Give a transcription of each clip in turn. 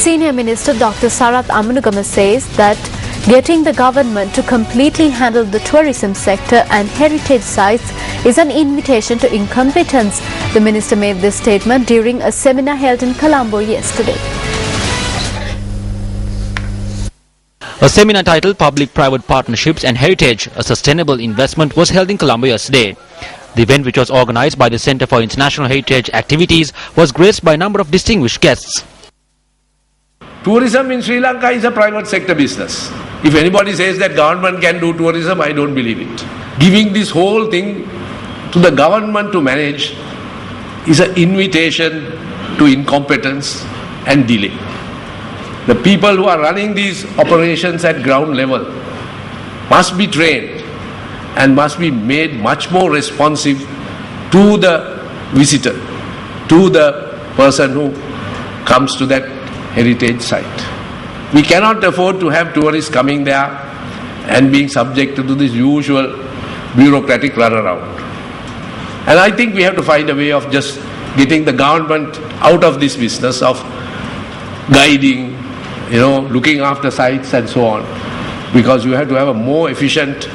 Senior Minister Dr. Amunugama says that getting the government to completely handle the tourism sector and heritage sites is an invitation to incompetence. The minister made this statement during a seminar held in Colombo yesterday. A seminar titled Public-Private Partnerships and Heritage, a Sustainable Investment was held in Colombo yesterday. The event, which was organized by the Center for International Heritage Activities, was graced by a number of distinguished guests. Tourism in Sri Lanka is a private sector business. If anybody says that government can do tourism, I don't believe it. Giving this whole thing to the government to manage is an invitation to incompetence and delay. The people who are running these operations at ground level must be trained and must be made much more responsive to the visitor, to the person who comes to that heritage site. We cannot afford to have tourists coming there and being subjected to this usual bureaucratic runaround. And I think we have to find a way of just getting the government out of this business of guiding, looking after sites and so on. Because you have to have a more efficient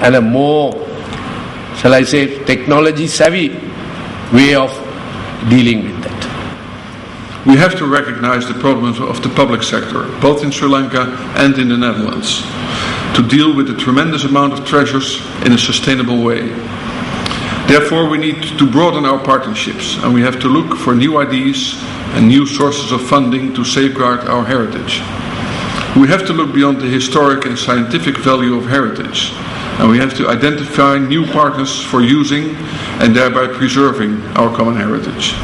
and a more, shall I say, technology savvy way of dealing with that. We have to recognize the problems of the public sector, both in Sri Lanka and in the Netherlands, to deal with the tremendous amount of treasures in a sustainable way. Therefore, we need to broaden our partnerships, and we have to look for new ideas and new sources of funding to safeguard our heritage. We have to look beyond the historic and scientific value of heritage, and we have to identify new partners for using and thereby preserving our common heritage.